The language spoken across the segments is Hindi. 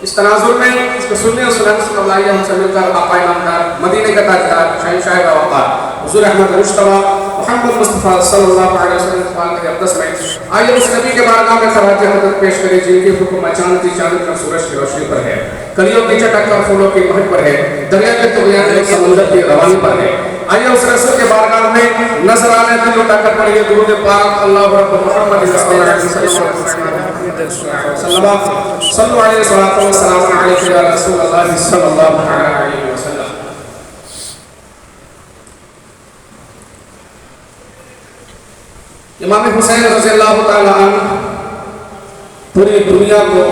इस तनाजुर में इसको सुनने और सुनाने से मौला हमसे मिलकर आका इनामदार मदीने का ताजदार शहंशाह वक़ार हुज़ूर अहमद मुश्तबा मोहम्मद मुस्तफ़ा सल्लल्लाहु अलैहि वसल्लम के अक़दस में आइए उस नबी के बारगाह में ख़राज मदद पेश करें जिनकी हुक्म चांद का सूरज की रोशनी पर है, कलियों की चटक और फूलों की महक पर है, दरिया के तुग़यान और समुद्र की रवानी पर है। आइए उस रसूल के बारगाह में नज़राने दिल उठाकर पढ़िए दुरूद पाक अल्लाह रब्बुल मोहम्मद सल्लल्लाहु अलैहि वसल्लम सल्लल्लाहु अलैहि वसल्लम या रसूलल्लाह सल्लल्लाहु अलैहि वसल्लम। इमाम हुसैन रज़ियल्लाहु ताला अन्हु पूरी दुनिया को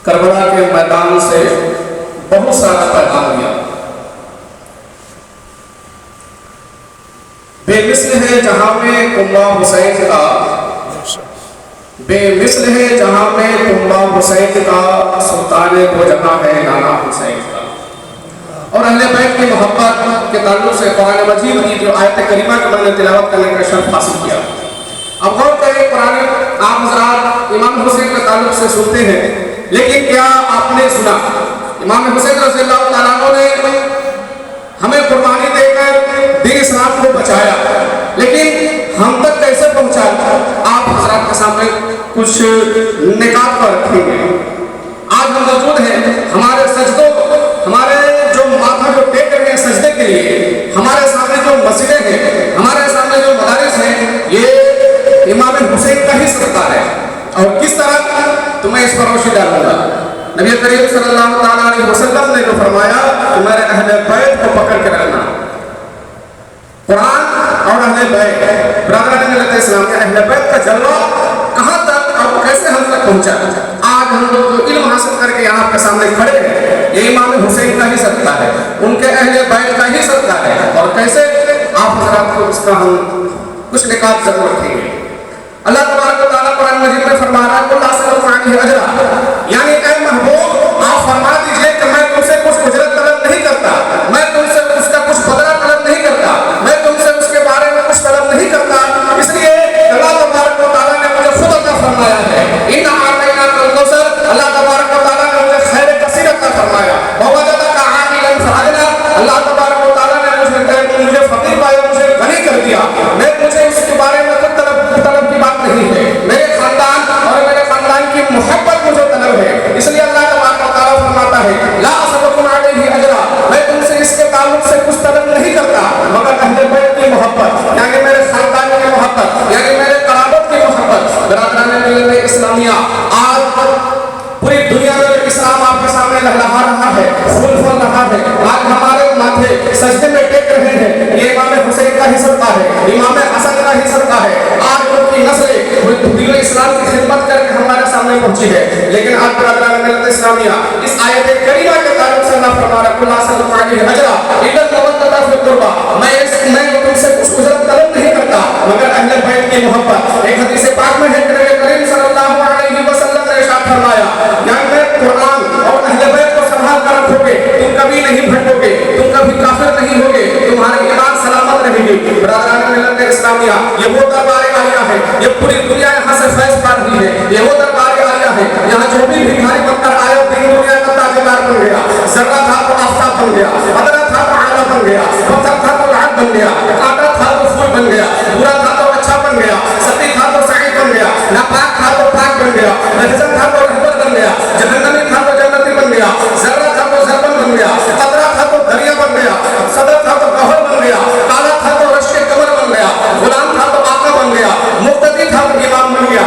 करबला के मैदान से बहुत सारा पैगाम दिया। बेमिसल है जहां में कुम्बा हुसैन का, बेमिसल है जहां में कुम्बा हुसैन का, सुल्तान वो जहां है नाना हुसैन का। और अहले बैत की मोहब्बत के ताल्लुक से कुरान मजीद की जो आयत करीमा का मैंने तिलावत करने का शर्फ हासिल किया। अब गौर करें, कुरान आप हज़रात इमाम हुसैन के ताल्लुक से सुनते हैं, लेकिन क्या आपने सुना इमाम हुसैन रज़ियल्लाहु ताला अन्हु ने हमें कुर्बानी देकर दीन इस्लाम को बचाया, लेकिन हम तक कैसे पहुंचाया? आप हज़रात के सामने कुछ निकात पर रखेंगे। आज हम मौजूद हैं, हमारे सजदों, हमारे जो माथा जो टेक रहे हैं सजदे के लिए, हमारे सामने जो मस्जिदें हैं, हमारे सामने जो मदारिस हैं, ये इमाम हुसैन का ही सदका है। और किस तरह तो मैं इस पर रोशनी डालूंगा। नबी करीम सल्लल्लाहु अलैहि वसल्लम ने जो फरमाया कि मेरे अहले बैत को पकड़ के रखना। कुरान और अहले बैत, ब्रदरान मिल्लत इस्लाम के अहले बैत का जलवा कहां तक और कैसे हम तक पहुंचा? आज हम लोग जो इल्म हासिल करके यहाँ आपके सामने खड़े हैं, ये इमाम हुसैन का ही सदका है, उनके अहले बैत का ही सदका है। और कैसे आप हज़रात को इसका हम कुछ निकात जरूर रखेंगे। अल्लाह तबारक व तआला कुरान मजीद में फरमा रहा है कुल असलफु अन्हु अजरा, यानी ऐ महबूब आप फरमा दीजिए कि मैं तुमसे कुछ उजरत तलब नहीं करता, मैं तुमसे उसका कुछ बदला तलब नहीं करता, मैं तुमसे उसके बारे में कुछ तलब नहीं करता। इसलिए अल्लाह तबारक व तआला ने मुझे खुद अता फरमाया है। इन्ना आतैनाकल कौसर, अल्लाह तबारक व तआला ने मुझे खैर कसीर अता फरमाया। ववजदका आमिलन फअगना, अल्लाह तबारक व तआला ने मुझे फकीर पाया, मुझे गनी कर दिया। मुझे उसके बारे में कुछ तलब की बात नहीं है, मेरे खानदान और मेरे खानदान की मोहब्बत मुझे तलब है। इसलिए अल्लाह तबारक व तआला फरमाता है ला असलकुम अलैहि अजरा, मैं तुमसे इसके ताल्लुक से कुछ तलब नहीं करता मगर अहले बैत की मोहब्बत, यानी मेरे खानदान की मोहब्बत, यानी मेरे कराबत की मोहब्बत। बरादरान मिल्लत इस्लामिया, आज पूरी दुनिया में इस्लाम आपके सामने लहलहा रहा है, फूल फूल रहा है। आज हमारे माथे सजदे में टेक रहे हैं, ये इमाम हुसैन का ही सदका है, इमाम हसन का ही सदका है। आज उनकी नस्लें दीन इस्लाम की खिदमत करके हमारे सामने पहुंची है। लेकिन आज बरादरान मिल्लत इस्लामिया इस आयत करीमा के ताल्लुक से अल्लाह फरमा रहा है कुल असलफु अन्हु अजरा इल्ला मवद्दता फिल कुर्बा, मैं तुमसे कुछ उजरत तलब नहीं करता मगर अहले बैत की मोहब्बत। एक हदीस पाक में है कि नबी करीम सल्लल्लाहु अलैहि वसल्लम ने इरशाद फरमाया यानी मैं कुरान और अहले बैत को संभाल कर रखोगे, तुम कभी नहीं भटकोगे, तुम कभी काफिर नहीं होगे, तुम्हारी ईमान सलामत रहेगी। बरादरान मिल्लत इस्लामिया, ये वो दरबार आलिया है, ये पूरी दुनिया यहाँ से फैज़ पा रही है। ये वो दरबार आलिया है, यहाँ जो भी भिखारी बनकर आया पूरी दुनिया का ताबेदार बन गया। जर्रा था तो आफताब बन गया, अदरा था तो आला बन गया, पत्थर था तो लाट बन गया, कांटा था तो फूल बन गया, बुरा था तो अच्छा बन गया, सती था तो सईद बन गया, नापाक था तो पाक बन गया, रहमत था तो रहमत बन गया, जहन्नमी था तो जन्नती बन गया, जर्रा था तो जरबन बन गया, कतरा था तो दरिया बन गया, सदर था तो गहर बन गया, काला था तो रश्के कमर बन गया, गुलाम था तो आका बन गया, मुक्तदी था तो इमाम बन गया,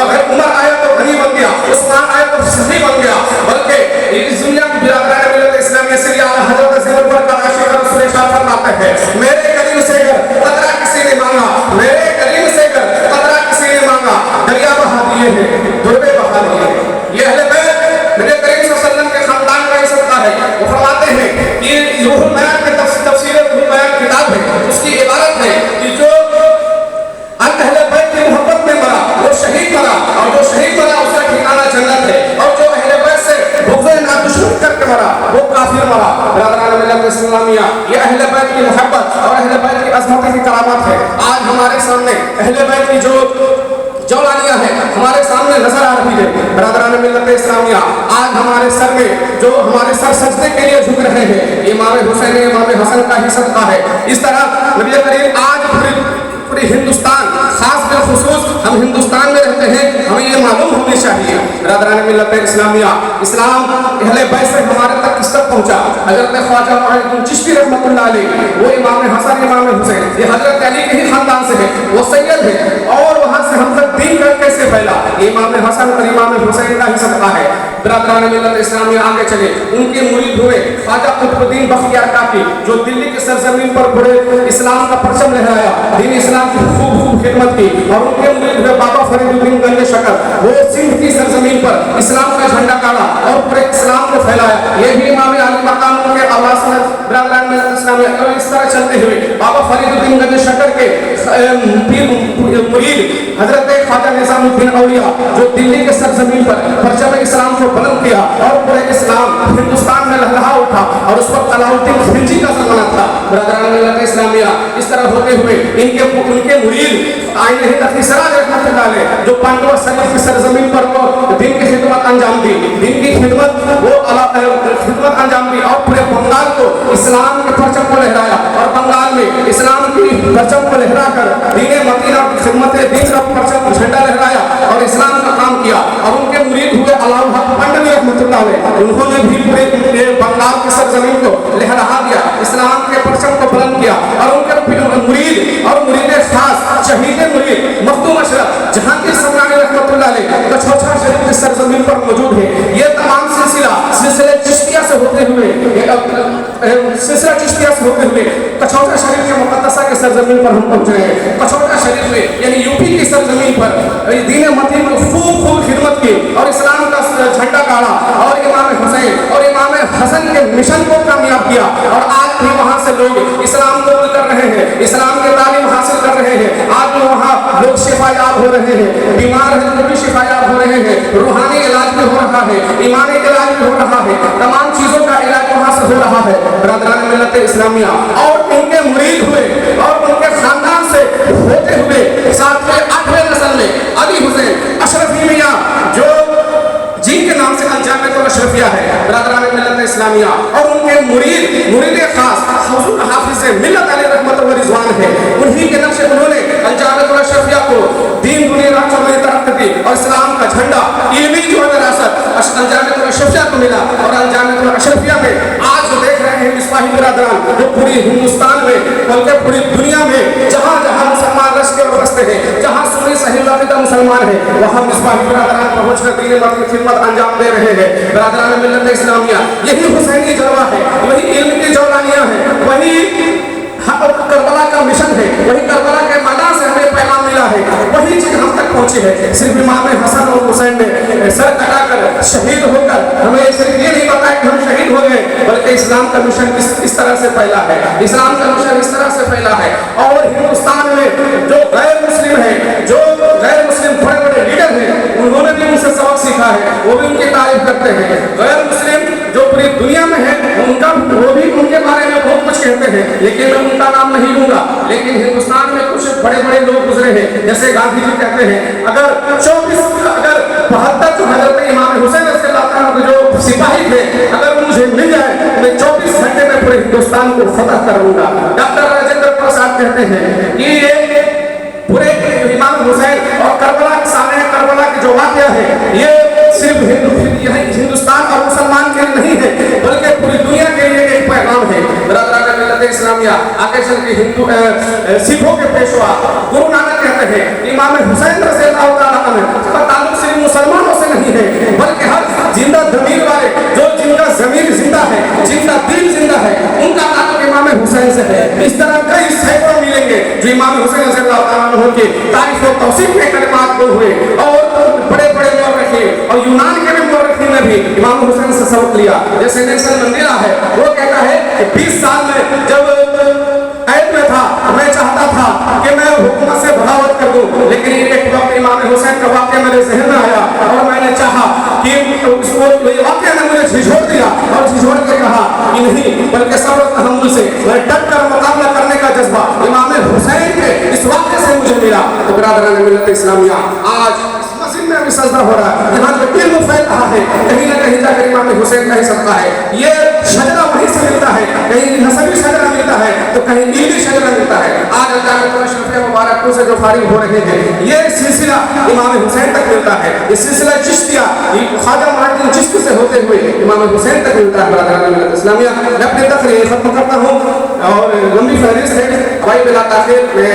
अगर उमर आया तो गनी बन गया, उस्मान आया तो सही बन गया। बल्कि इस दुनिया में बिरादरान मिल्लत इस्लामिया से आला हज़रत ज़िमर पर का आशिक रसूल शाह फरमाता है मेरे करीम से अगर कतरा किसी ने मांगा, मेरे करीम से अगर कतरा किसी ने मांगा, दरिया बहा दिए हैं, दुर्बे बहा दिए हैं। ये अहले बैत नबी करीम सल्लल्लाहु अलैहि वसल्लम के खानदान का ही सदका है। वो फरमाते हैं कि रूहुल बयान में तफसीर रूहुल बयान किताब है, उसकी इबारत है कि जो अहले बैत की मोहब्बत में मरा वो शहीद मरा, और जो शहीद मरा उसका ठिकाना जन्नत है, और जो अहले बैत से बुग़्ज़ ना दुश्मन करके मरा वो काफिर मरा। बरादरान मिल्लत इस्लामिया, ये अहले बैत की मोहब्बत और अहले बैत की अज़मत की करामत है। आज हमारे सामने अहले बैत की जो सामने नजर आ रही है। बरादरान मिल्लत इस्लामिया, आज हमारे सर में जो हमारे सर सजदे के लिए झुक रहे हैं, इमाम हुसैन इमाम हसन का ही सदका है। इस तरह नबी करीम आज पूरे हिंदुस्तान, खास बिलखुसूस हम हिंदुस्तान में रहते हैं, हमें ये मालूम होनी चाहिए बरादरान मिल्लत इस्लामिया, इस्लाम अहले बैत से हमारे तक किस तक पहुंचा। हजरत ख्वाजा मुईनुद्दीन चिश्ती रहमतुल्लाह अलैह, वो इमाम हसन इमाम हुसैन, ये हजरत अली के ही खानदान से है, वो सैयद है, और वहां से हम तक दीन का कैसे फैला, इमाम हसन और इमाम हुसैन का ही सदका है। बरादरान मिल्लत इस्लामिया, आगे चले, उनके मुरीद हुए ख्वाजा कुतुबुद्दीन बख्तियार काकी, जो दिल्ली की सरजमीन पर बड़े इस्लाम का परचम लहराया, दीन इस्लाम की खूब खिदमत की, और उनके मुरीद हुए बाबा फरीदुद्दीन गंज शकर, वो सिंध की सरजमीन पर इस्लाम का झंडा गाड़ा और पूरे इस्लाम को फैलाया। ये भी इमाम आली मकाम के आवास में बरादरान मिल्लत इस्लामिया। इस तरह चलते हुए बाबा फरीदुद्दीन गंज शकर के मुरीद हजरत ख्वाजा निजामुद्दीन औलिया, जो दिल्ली के सरजमीन पर परचम इस्लाम को बुलंद किया और पूरे इस्लाम हिंदुस्तान में लहरा उठा, और उस पर अलाउद्दीन खिलजी का ज़माना था बरादरान मिल्लत इस्लामिया। इस तरह होते हुए उनके मुरीद आइन हिंद सिराज रहमतुल्लाह अलैह, जो पांडवा शरीफ की सरजमीन पर वो दिन की खिदमत अंजाम दी, दिन की खिदमत वो खिदमत अंजाम दी, और पूरे बंगाल को इस्लाम के परचम को लहराया, और बंगाल में इस्लाम की परचम को लहरा कर दीन मदीना की खिदमत दीन का परचम झंडा लहराया और इस्लाम का काम किया। और उनके मुरीद हुए अलाउल हक पंडवी रहमतुल्लाह अलैह, उन्होंने भी पूरे बंगाल की सरजमीन को लहरा दिया, इस्लाम के परचम को बुलंद किया। और उनके मुरीद और मुरीद खास शहीद मुरीद मखदूम अशरफ जहांगीर समरानी रहमतुल्लाह अलैह कछौछा शरीफ की सरजमीन पर मौजूद है। ये तमाम सिलसिले चिश्तिया से होते हुए कछौछा शरीफ के मुक़द्दसा के सरजमीन पर हम पहुंच रहे हैं। कछौछा शरीफ में यानी यूपी की सरजमीन पर दीन मदीन में खूब खिदमत की और इस्लाम का झंडा गाड़ा, और इमाम हुसैन और इमाम हसन के मिशन को कामयाब किया। और आज भी वहाँ से लोग इस्लाम कबूल कर रहे हैं, इस्लाम की तालीम हासिल कर रहे हैं। आज वहाँ लोग शिफायाब हो रहे हैं, बीमार हैं वो भी शिफायाब हो रहे हैं, रूहानी इलाज भी हो रहा है, ईमानी इलाज भी हो रहा है, तमाम चीज़ों का इलाज वहाँ से हो रहा है बरादरान मिल्लत इस्लामिया। और उनके मुरीद हुए और उनके खानदान से होते हुए 7वें 8वें नस्ल में अली हुसैन अशरफी मियाँ, जो जिनके नाम से अल-जामिअतुल अशरफिया है बरादरान मिल्लत इस्लामिया, और उनके मुरीद खास हुजूर हाफिज मिल्लत अली रहमतुल्लाह व रिज़वान है। उन्हीं के नक्शे उन्होंने अल-जामिअतुल अशरफिया को दीन दुनिया राष्ट्र में तरक्की दी, और इस्लाम का झंडा इल्मी जो है विरासत अल-जामिअतुल अशरफिया को मिला। और अल-जामिअतुल अशरफिया में आज जो देख रहे हैं मिसबाही बिरादरान, जो पूरी हिंदुस्तान में बल्कि पूरी दुनिया में जहाँ जहाँ मुसलमान रश्ते और बसते हैं, जहाँ सुन्नी सही अक़ीदा मुसलमान है, वहाँ मिसबाही बिरादरान पहुँच कर दीन मदीन खिदमत अंजाम दे रहे हैं बरादरान मिल्लत इस्लामिया। यही हुसैनी जलवा है, वही इल्म की जौलानियाँ हैं, वही करबला का मिशन है, वही करबला के मैदान से हमें पैगाम मिला है, वही चीज हम तक पहुंची है। सिर्फ इमाम हसन और हुसैन ने सर कटाकर शहीद होकर हमें सिर्फ ये नहीं बताया कि हम शहीद हो गए, बल्कि इस्लाम का मिशन इस तरह से फैला है, इस्लाम का मिशन इस तरह से फैला है। और हिंदुस्तान में जो गैर मुस्लिम है, जो गैर मुस्लिम बड़े बड़े लीडर हैं, उन्होंने भी उनसे सबक सीखा है, वो भी उनकी तारीफ करते हैं। गैर मुस्लिम जो पूरी दुनिया में है उनका वो भी उनके बारे में बहुत कुछ कहते हैं, लेकिन मैं उनका नाम नहीं लूंगा। लेकिन हिंदुस्तान में कुछ बड़े बड़े लोग गुजरे हैं, जैसे गांधी जी कहते हैं अगर 72 जो हजरत इमाम हुसैन के जो सिपाही थे, अगर मुझे मिल जाए मैं 24 घंटे में पूरे हिंदुस्तान को फतह करूंगा। डॉक्टर राजेंद्र प्रसाद कहते हैं कि ये पूरे इमाम हुसैन और करबला के सामने करबला की जो वाक़या है, ये सिर्फ हिंदुस्तान और मुसलमान के लिए नहीं है, बल्कि पूरी दुनिया के लिए एक पैगाम है बरादरान मिल्लत इस्लामिया। आगे चल के हिंदू सिखों के पेशवा गुरु नानक कहते हैं इमाम हुसैन रज़ियल्लाहु ताला अन्हु का ताल्लुक सिर्फ मुसलमानों से नहीं है, बल्कि हर जिंदा ज़मीर वाले, जो जिनका ज़मीर जिंदा है, जिनका दिल जिंदा है, उनका ताल्लुक इमाम हुसैन से है। इस तरह कई सैकड़ों मिलेंगे जो इमाम हुसैन रज़ियल्लाहु ताला अन्हु के तारीफ और तौसीफ के कलिमात को हुए, और बड़े बड़े मौरख़ीन और यूनान के भी मौरख़ीन ने भी इमाम हुसैन से सबक लिया। जैसे नेल्सन मंडेला है, वो कहता है कि 20 साल में जब कैद में था, मैं चाहता था कि मैं हुकूमत से बगावत कर दूं, लेकिन एक वक्त इमाम हुसैन का वाक़या मेरे ज़हन में आया और मैंने चाहा कि उसको वाक़या ने मुझे झिझोड़ दिया, और झिझोड़ के कहा कि नहीं, बल्कि सब्र तहम्मुल से डट कर मुकाबला करने का जज्बा इमाम हुसैन के इस वाक़ये से मुझे मिला। तो बिरादरान मिल्लत इस्लामिया, आज इस मस्जिद में भी सजदा हो रहा है, यहाँ जो इल्म फैल रहा है कहीं ना कहीं जाकर इमाम हुसैन का ही सदका है। ये शजरा वहीं से मिलता है, कहीं नसबी शजरा मिलता है तो कहीं इल्मी शजरा मिलता है। आज अल्लाह के शफे मुबारक से जो फारिग हो रहे हैं ये सिलसिला इमाम हुसैन तक मिलता है। ये सिलसिला चिश्तिया ख्वाजा मुइनुद्दीन चिश्ती से होते हुए इमाम हुसैन तक मिलता है। बरादरान मिल्लत इस्लामिया, मैं अपनी तकरीर खत्म करता हूँ और लंबी फहरिस्त है भाई बिला ताखिर में